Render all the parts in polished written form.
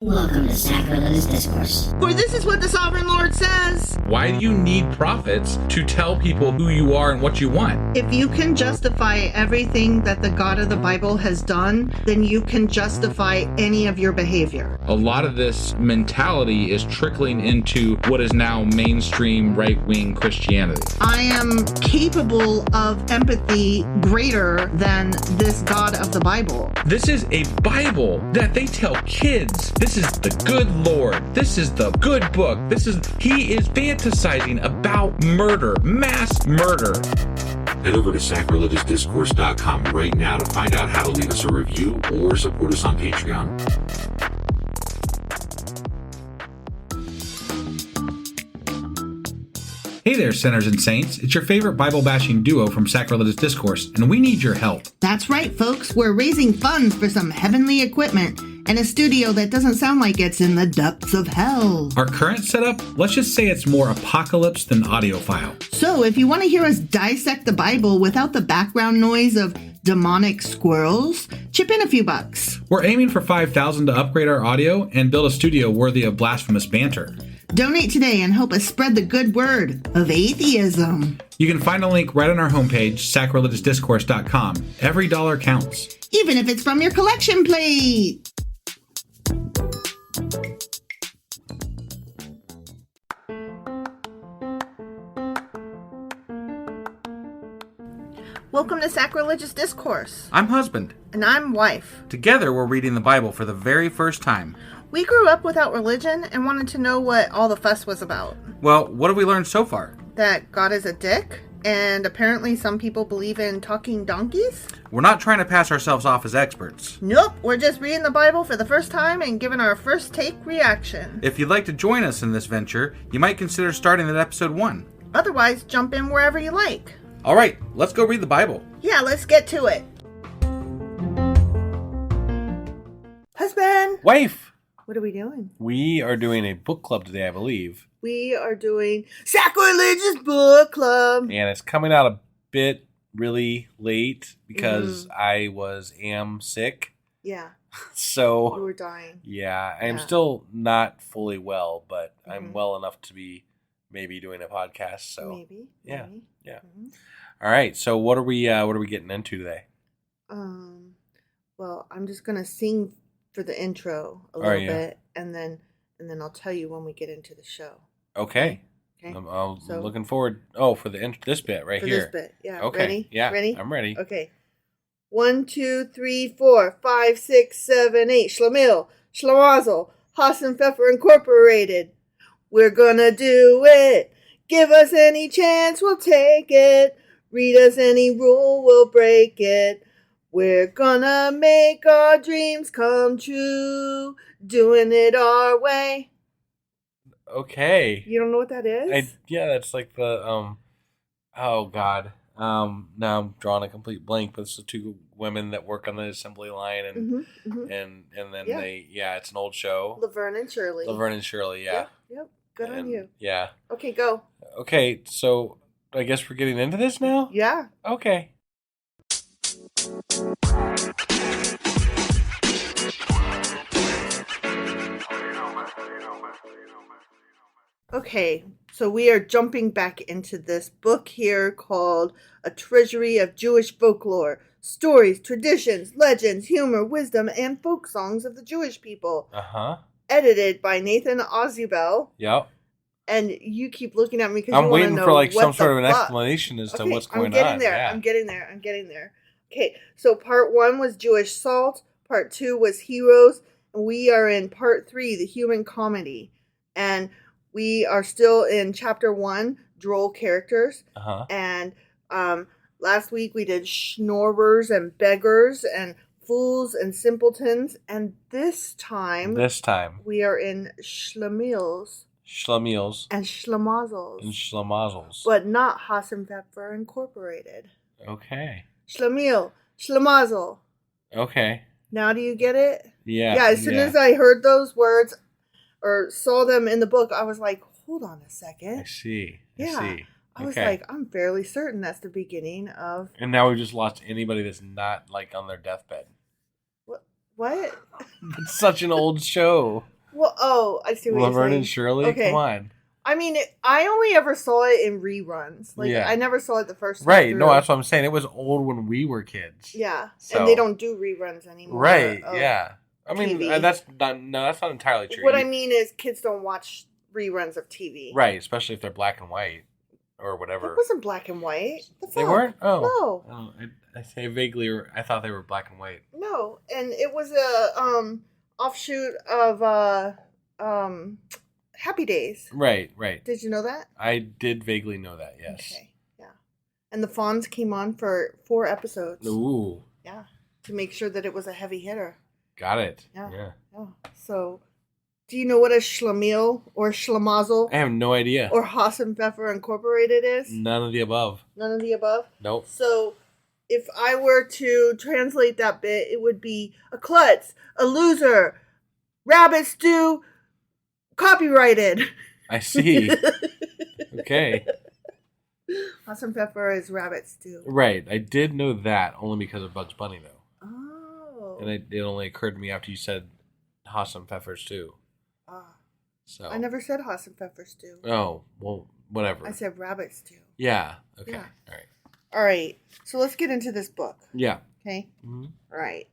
Welcome to Sacrilegious Discourse. For this is what the Sovereign Lord says. Why do you need prophets to tell people who you are and what you want? If you can justify everything that the God of the Bible has done, then you can justify any of your behavior. A lot of this mentality is trickling into what is now mainstream right-wing Christianity. I am capable of empathy greater than this God of the Bible. This is a Bible that they tell kids. This is the good Lord. This is the good book. He is fantasizing about murder, mass murder. Head over to sacrilegiousdiscourse.com right now to find out how to leave us a review or support us on Patreon. Hey there, sinners and saints. It's your favorite Bible-bashing duo from Sacrilegious Discourse, and we need your help. That's right, folks. We're raising funds for some heavenly equipment and a studio that doesn't sound like it's in the depths of hell. Our current setup, let's just say it's more apocalypse than audiophile. So if you want to hear us dissect the Bible without the background noise of demonic squirrels, chip in a few bucks. We're aiming for $5,000 to upgrade our audio and build a studio worthy of blasphemous banter. Donate today and help us spread the good word of atheism. You can find a link right on our homepage, sacrilegiousdiscourse.com. Every dollar counts. Even if it's from your collection plate. Welcome to Sacrilegious Discourse. I'm husband. And I'm wife. Together, we're reading the Bible for the very first time. We grew up without religion and wanted to know what all the fuss was about. Well, what have we learned so far? That God is a dick, and apparently some people believe in talking donkeys? We're not trying to pass ourselves off as experts. Nope, we're just reading the Bible for the first time and giving our first take reaction. If you'd like to join us in this venture, you might consider starting at episode 1. Otherwise, jump in wherever you like. All right, let's go read the Bible. Yeah, let's get to it. Husband! Wife! What are we doing? We are doing a book club today, I believe. We are doing Sacrilegious Book Club. And it's coming out a bit really late because I am sick. Yeah. So You were dying. Yeah, I am still not fully well, but I'm well enough to be maybe doing a podcast. So Maybe. Yeah. Mm-hmm. All right. So what are we getting into today? Well, I'm just gonna sing for the intro a little bit, and then I'll tell you when we get into the show. Okay. Okay. I'm looking forward. Oh, for this bit right here. For this bit, yeah. Okay. Ready? Yeah. Ready? I'm ready. Okay. 1, 2, 3, 4, 5, 6, 7, 8. Schlemihls, Schlimazls, Pfeffer Incorporated. We're gonna do it. Give us any chance, we'll take it. Read us any rule, we'll break it. We're gonna make our dreams come true, doing it our way. Okay. You don't know what that is? That's like the oh God. Now I'm drawing a complete blank, but it's the two women that work on the assembly line and and then it's an old show. Laverne and Shirley. Laverne and Shirley, yeah. Yep. Good on you. Yeah. Okay, go. Okay, so I guess we're getting into this now? Yeah. Okay. Okay, so we are jumping back into this book here called A Treasury of Jewish Folklore. Stories, traditions, legends, humor, wisdom, and folk songs of the Jewish people. Uh-huh. Edited by Nathan Ozubel. Yep. And you keep looking at me because I'm you want to waiting know for like what some sort of an fuck. explanation as to what's going I'm getting on. there. Yeah. I'm getting there. Okay, so part 1 was Jewish Salt. Part 2 was Heroes. And we are in part 3, the human comedy. And we are still in chapter 1, Droll characters. Uh-huh. And last week we did schnorrers and beggars and fools and simpletons. And this time we are in Schlemihls. Schlemihls And Schlimazls. and Schlimazls. But not Pfeffer Incorporated. Okay. Schlemihl, Schlimazzle. Okay. Now do you get it? Yeah. Yeah, as soon as I heard those words or saw them in the book, I was like, hold on a second. I see. Yeah. I was like, I'm fairly certain that's the beginning of... And now we've just lost anybody that's not like on their deathbed. What? It's such an old show. Well, I see what you're saying. Laverne and Shirley? Okay. Come on. I mean, I only ever saw it in reruns. Like, Yeah. I never saw it the first time Right. through. No, that's what I'm saying. It was old when we were kids. Yeah. So. And they don't do reruns anymore. Right. Yeah. I mean, TV. that's not entirely true. What I mean is kids don't watch reruns of TV. Right. Especially if they're black and white or whatever. It wasn't black and white. The fuck? They weren't? Oh. No. Oh, I say vaguely, I thought they were black and white. No. And it was a offshoot of Happy Days. Right, right. Did you know that? I did vaguely know that, yes. Okay, yeah. And the Fonz came on for 4 episodes. Ooh. Yeah, to make sure that it was a heavy hitter. Got it. Yeah. So, do you know what a Schlemihl or Schlimazl I have no idea. or Haas and Pfeffer Incorporated is? None of the above. None of the above? Nope. So, if I were to translate that bit, it would be a klutz, a loser, rabbit stew, copyrighted. I see. Okay. Haas and Pfeffer is rabbit stew. Right. I did know that only because of Bugs Bunny, though. Oh. And it only occurred to me after you said Haas and Pfeffers, too. Ah. So. I never said Haas and Pfeffer stew. Oh, well, whatever. I said rabbit stew. Yeah. Okay. Yeah. All right. All right. So let's get into this book. Yeah. Okay. Mm-hmm. All right.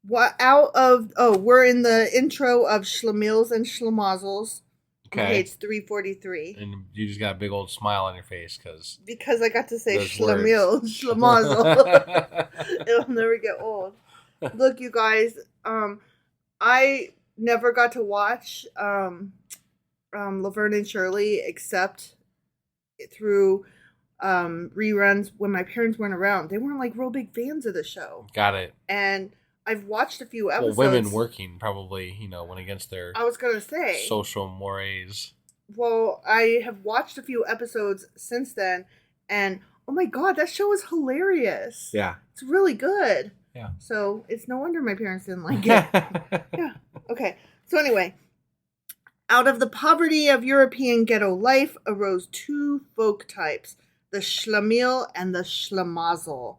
We're in the intro of Schlemihls and Schlimazls. Okay. Page 343. And you just got a big old smile on your face Because I got to say those Schlemihls, words. Schlimazzle. It'll never get old. Look, you guys, I never got to watch Laverne and Shirley except through reruns when my parents weren't around. They weren't like real big fans of the show. Got it. And I've watched a few episodes. Well, women working probably, went against their I was gonna say social mores. Well, I have watched a few episodes since then, and oh my god, that show is hilarious. Yeah. It's really good. Yeah. So it's no wonder my parents didn't like it. Yeah. Okay. So anyway, out of the poverty of European ghetto life arose 2 folk types, the Schlemihl and the Schlimazl.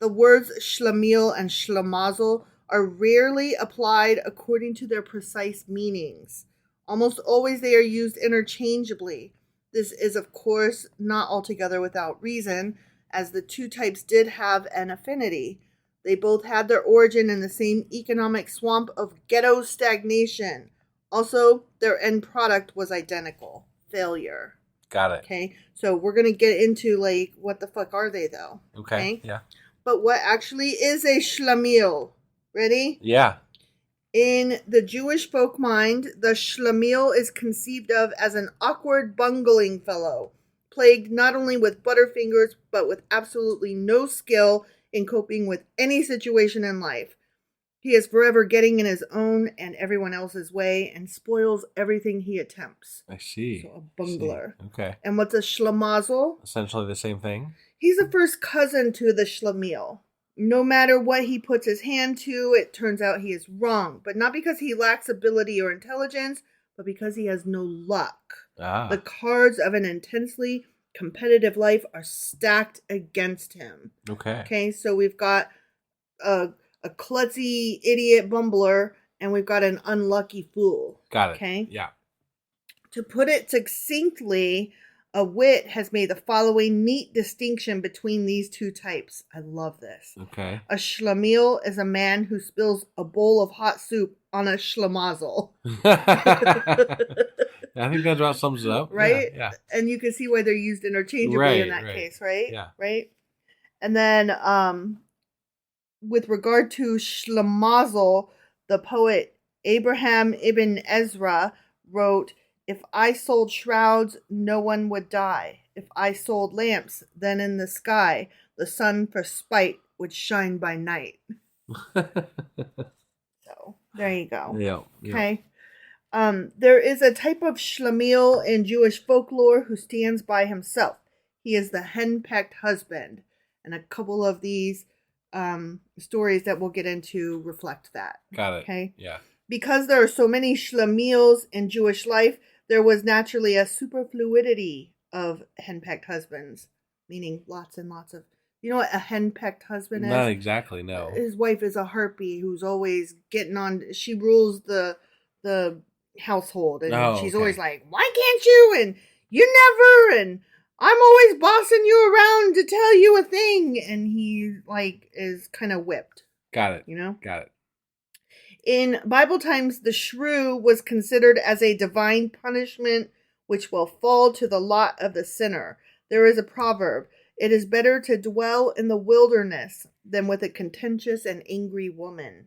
The words Schlemihl and Schlimazl are rarely applied according to their precise meanings. Almost always they are used interchangeably. This is, of course, not altogether without reason, as the 2 types did have an affinity. They both had their origin in the same economic swamp of ghetto stagnation. Also, their end product was identical. Failure. Got it. Okay, so we're going to get into, like, what the fuck are they, though? Okay. Yeah. But what actually is a Schlemihl? Ready? Yeah. In the Jewish folk mind, the Schlemihl is conceived of as an awkward bungling fellow, plagued not only with butterfingers, but with absolutely no skill in coping with any situation in life. He is forever getting in his own and everyone else's way and spoils everything he attempts. I see. So a bungler. Okay. And what's a Schlimazl? Essentially the same thing. He's a first cousin to the Schlemihl. No matter what he puts his hand to, it turns out he is wrong. But not because he lacks ability or intelligence, but because he has no luck. Ah. The cards of an intensely competitive life are stacked against him. Okay. Okay, so we've got a klutzy idiot bumbler, and we've got an unlucky fool. Got it. Okay? Yeah. To put it succinctly, a wit has made the following neat distinction between these 2 types. I love this. Okay. A Schlemihl is a man who spills a bowl of hot soup on a Schlimazl. I think that about sums it up. Right? Yeah. And you can see why they're used interchangeably in that case, right? Yeah. Right? And then with regard to Schlimazl, the poet Abraham ibn Ezra wrote, "If I sold shrouds, no one would die. If I sold lamps, then in the sky, the sun for spite would shine by night." So, there you go. Yeah. Okay. There is a type of Schlemihl in Jewish folklore who stands by himself. He is the henpecked husband. And a couple of these stories that we'll get into reflect that. Got it. Okay. Yeah. Because there are so many Schlemihls in Jewish life, there was naturally a superfluidity of henpecked husbands, meaning lots and lots of You know what a henpecked husband is? Not exactly, no. His wife is a harpy who's always getting on. She rules the household, and she's always like, "Why can't you?" And "You never." And "I'm always bossing you around to tell you a thing." And he like is kind of whipped. Got it. You know? Got it. In Bible times, the shrew was considered as a divine punishment which will fall to the lot of the sinner. There is a proverb, "It is better to dwell in the wilderness than with a contentious and angry woman."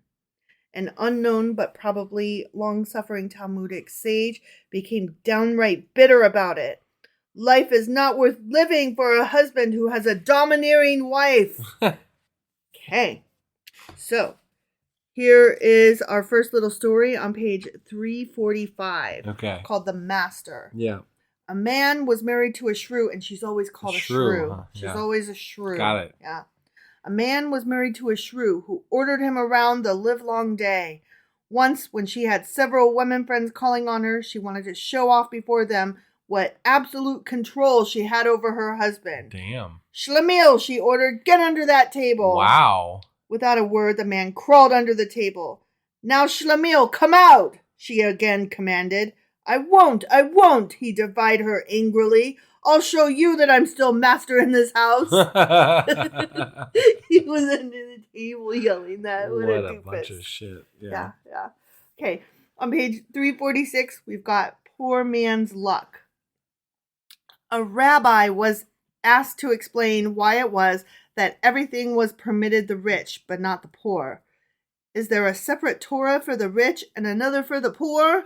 An unknown but probably long-suffering Talmudic sage became downright bitter about it. Life is not worth living for a husband who has a domineering wife. Okay, so here is our first little story on page 345. Okay. Called The Master. Yeah. A man was married to a shrew, and she's always called a shrew. Huh? She's always a shrew. Got it. Yeah. A man was married to a shrew who ordered him around the livelong day. Once, when she had several women friends calling on her, she wanted to show off before them what absolute control she had over her husband. Damn. "Schlemihls," she ordered, "get under that table." Wow. Without a word, the man crawled under the table. "Now, Schlemihls, come out," she again commanded. I won't, he defied her angrily. "I'll show you that I'm still master in this house." He was under the table yelling that. What a bunch of shit. Yeah. Okay, on page 346, we've got Poor Man's Luck. A rabbi was asked to explain why it was that everything was permitted the rich, but not the poor. "Is there a separate Torah for the rich and another for the poor?"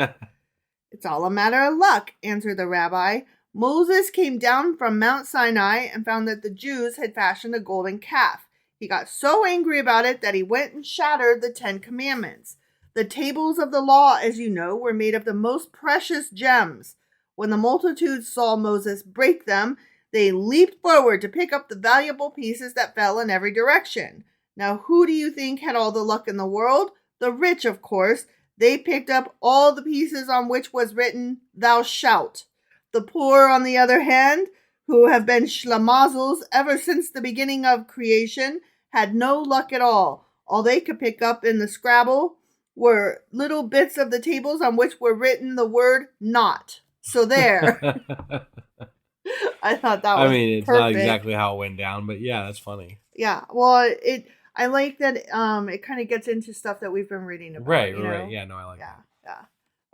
"It's all a matter of luck," answered the rabbi. "Moses came down from Mount Sinai and found that the Jews had fashioned a golden calf. He got so angry about it that he went and shattered the 10 Commandments. The tables of the law, as you know, were made of the most precious gems. When the multitude saw Moses break them, they leaped forward to pick up the valuable pieces that fell in every direction. Now, who do you think had all the luck in the world? The rich, of course. They picked up all the pieces on which was written, 'Thou shalt.' The poor, on the other hand, who have been Schlemihls ever since the beginning of creation, had no luck at all. All they could pick up in the Scrabble were little bits of the tables on which were written the word 'not.' So there." I thought that was it's perfect. not exactly how it went down, but yeah, that's funny. Yeah, well, I like that it kind of gets into stuff that we've been reading about. Right. Yeah, no, I like that. Yeah.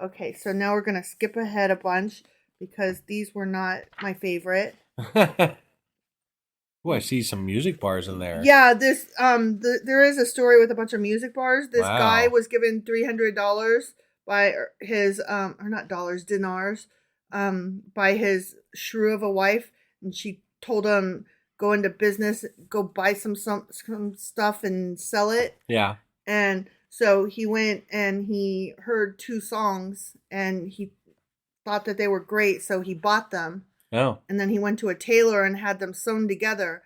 Okay, so now we're going to skip ahead a bunch because these were not my favorite. Oh, I see some music bars in there. Yeah, this there is a story with a bunch of music bars. This guy was given $300 by his or not dollars, dinars, by his shrew of a wife, and she told him, "Go into business, go buy some stuff and sell it." Yeah. And so he went and he heard 2 songs and he thought that they were great, so he bought them. Oh. And then he went to a tailor and had them sewn together.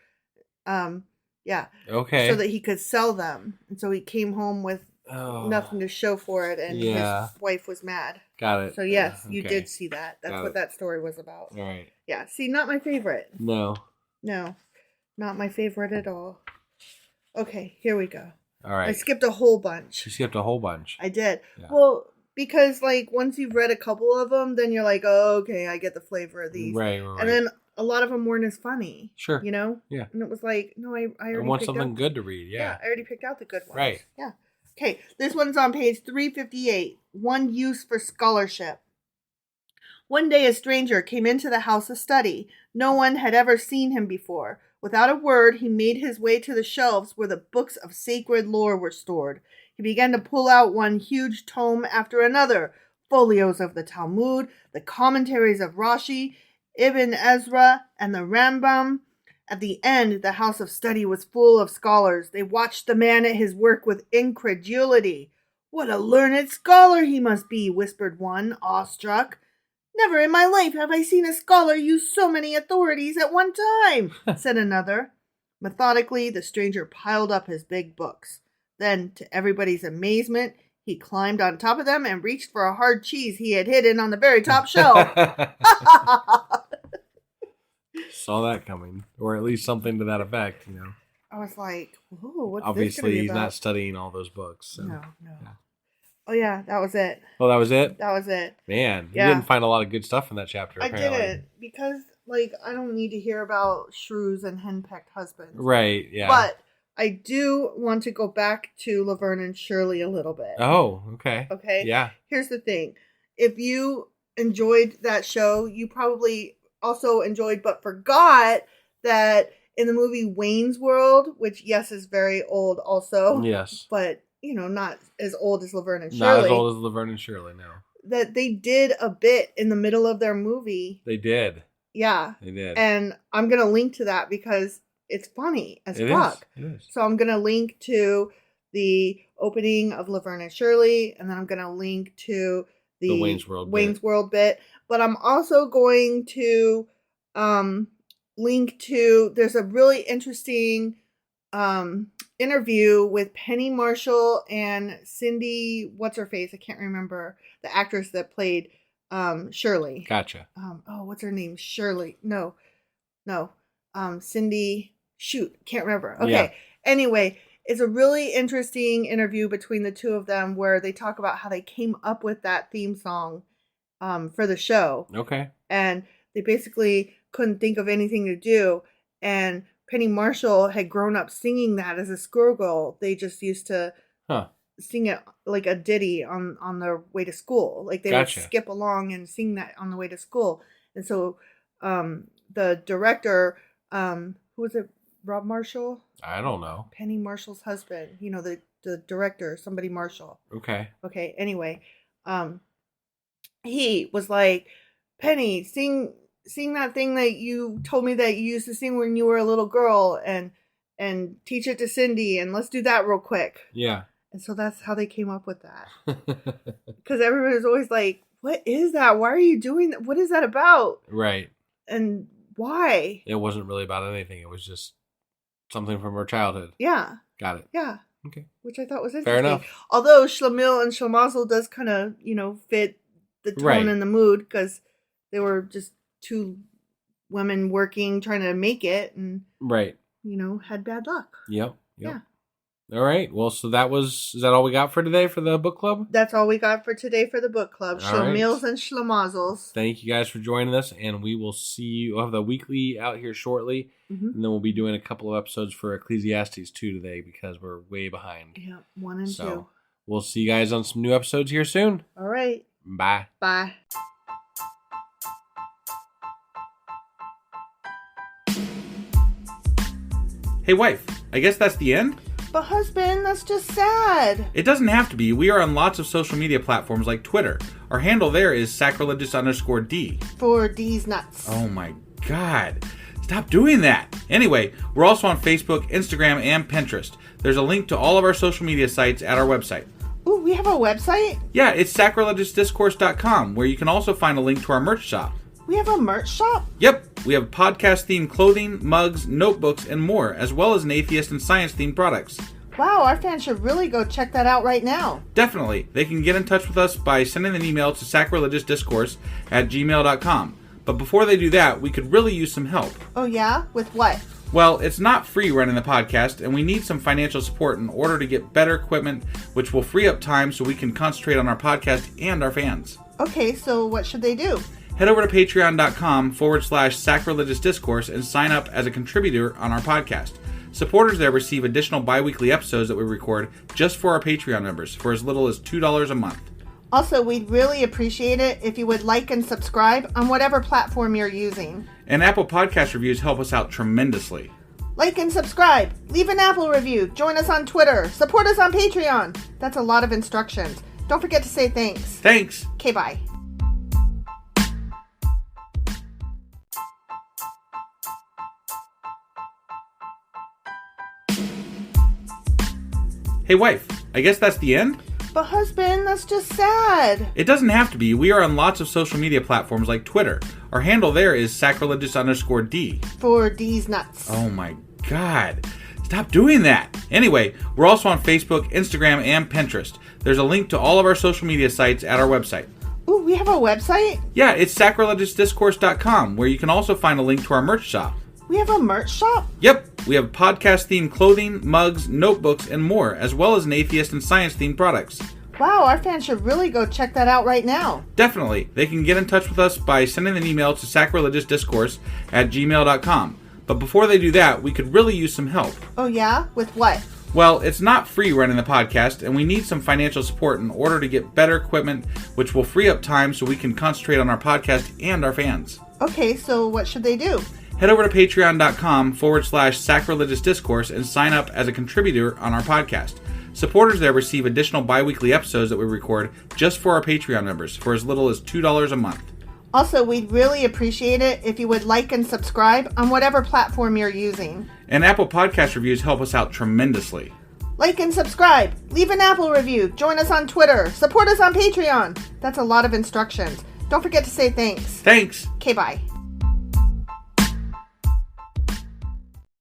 Yeah. Okay. So that he could sell them. And so he came home with nothing to show for it, and his wife was mad. Got it. So yes, you did see that. That's what that story was about. All right. Yeah. See, not my favorite. No, not my favorite at all. Okay, here we go. All right. I skipped a whole bunch. You skipped a whole bunch. I did. Yeah. Well, because like once you've read a couple of them, then you're like, oh, okay, I get the flavor of these. Right. And then a lot of them weren't as funny. Sure. You know? Yeah. And it was like, no, I already want picked something out, good to read. Yeah. I already picked out the good ones. Right. Yeah. Okay, this one's on page 358. One use for scholarship. One day a stranger came into the house of study. No one had ever seen him before. Without a word, he made his way to the shelves where the books of sacred lore were stored. He began to pull out one huge tome after another. Folios of the Talmud, the commentaries of Rashi, Ibn Ezra, and the Rambam. At the end, the house of study was full of scholars. They watched the man at his work with incredulity. "What a learned scholar he must be," whispered one, awestruck. "Never in my life have I seen a scholar use so many authorities at one time," said another. Methodically, the stranger piled up his big books. Then, to everybody's amazement, he climbed on top of them and reached for a hard cheese he had hidden on the very top shelf. Saw that coming, or at least something to that effect, you know. I was like, "Whoa, what's Obviously, this gonna be he's about?" not studying all those books. So. No. Yeah. Oh yeah, that was it. Oh, that was it? That was it. Man, Yeah. you didn't find a lot of good stuff in that chapter, apparently. I didn't, because, like, I don't need to hear about shrews and henpecked husbands. Right, yeah. But I do want to go back to Laverne and Shirley a little bit. Oh, okay. Okay? Yeah. Here's the thing. If you enjoyed that show, you probably also enjoyed but forgot that in the movie Wayne's World, which, yes, is very old also. Yes. But, you know, not as old as Laverne and Shirley. Not as old as Laverne and Shirley, no. That they did a bit in the middle of their movie. They did. Yeah. They did. And I'm going to link to that because it's funny as fuck. It is. So I'm going to link to the opening of Laverne and Shirley, and then I'm going to link to the Wayne's World bit. But I'm also going to link to, there's a really interesting interview with Penny Marshall and Cindy, what's her face? I can't remember. The actress that played Shirley. Gotcha. What's her name? Shirley. No. Cindy. Shoot. Can't remember. Okay. Yeah. Anyway, it's a really interesting interview between the two of them where they talk about how they came up with that theme song for the show. Okay. And they basically couldn't think of anything to do. And Penny Marshall had grown up singing that as a schoolgirl. They just used to sing it like a ditty on their way to school. Like they would skip along and sing that on the way to school. And so the director, who was it? Rob Marshall? I don't know. Penny Marshall's husband. You know, the director, somebody Marshall. Okay. Anyway, he was like, Penny, sing that thing that you told me that you used to sing when you were a little girl, and teach it to Cindy, and let's do that real quick. Yeah. And so that's how they came up with that. Because everybody was always like, what is that? Why are you doing that? What is that about? Right. And why? It wasn't really about anything. It was just something from her childhood. Yeah. Got it. Yeah. Okay. Which I thought was interesting. Fair enough. Although Schlemihls and Schlimazls does kind of, fit the tone and the mood, because they were just two women working, trying to make it, and right, had bad luck. Yep. Yeah. All right. Well, so is that all we got for today for the book club? That's all we got for today for the book club. Schlemihls and Schlimazls. Thank you guys for joining us, and we will see you. We'll have the weekly out here shortly, and then we'll be doing a couple of episodes for Ecclesiastes 2 today because we're way behind. Yeah, 1 and 2. We'll see you guys on some new episodes here soon. All right. Bye. Bye. Hey, wife, I guess that's the end? But husband, that's just sad. It doesn't have to be. We are on lots of social media platforms like Twitter. Our handle there is sacrilegious_D. For D's nuts. Oh my God. Stop doing that. Anyway, we're also on Facebook, Instagram, and Pinterest. There's a link to all of our social media sites at our website. Ooh, we have a website? Yeah, it's sacrilegiousdiscourse.com, where you can also find a link to our merch shop. We have a merch shop? Yep, we have podcast-themed clothing, mugs, notebooks, and more, as well as an atheist and science-themed products. Wow, our fans should really go check that out right now. Definitely. They can get in touch with us by sending an email to sacrilegiousdiscourse@gmail.com. But before they do that, we could really use some help. Oh yeah? With what? Well, it's not free running the podcast, and we need some financial support in order to get better equipment, which will free up time so we can concentrate on our podcast and our fans. Okay, so what should they do? Head over to patreon.com/sacrilegiousdiscourse and sign up as a contributor on our podcast. Supporters there receive additional bi-weekly episodes that we record just for our Patreon members for as little as $2 a month. Also, we'd really appreciate it if you would like and subscribe on whatever platform you're using. And Apple Podcast reviews help us out tremendously. Like and subscribe. Leave an Apple review. Join us on Twitter. Support us on Patreon. That's a lot of instructions. Don't forget to say thanks. Thanks. Okay, bye. Hey, wife, I guess that's the end? But husband, that's just sad. It doesn't have to be. We are on lots of social media platforms like Twitter. Our handle there is sacrilegious_D. For D's nuts. Oh my God. Stop doing that. Anyway, we're also on Facebook, Instagram, and Pinterest. There's a link to all of our social media sites at our website. Ooh, we have a website? Yeah, it's sacrilegiousdiscourse.com, where you can also find a link to our merch shop. We have a merch shop? Yep, we have podcast-themed clothing, mugs, notebooks, and more, as well as an atheist and science-themed products. Wow, our fans should really go check that out right now. Definitely. They can get in touch with us by sending an email to sacrilegiousdiscourse@gmail.com. But before they do that, we could really use some help. Oh yeah? With what? Well, it's not free running the podcast, and we need some financial support in order to get better equipment, which will free up time so we can concentrate on our podcast and our fans. Okay, so what should they do? Head over to patreon.com/sacrilegious discourse and sign up as a contributor on our podcast. Supporters there receive additional bi-weekly episodes that we record just for our Patreon members for as little as $2 a month. Also, we'd really appreciate it if you would like and subscribe on whatever platform you're using. And Apple Podcast reviews help us out tremendously. Like and subscribe, leave an Apple review, join us on Twitter, support us on Patreon. That's a lot of instructions. Don't forget to say thanks. Thanks. Okay, bye.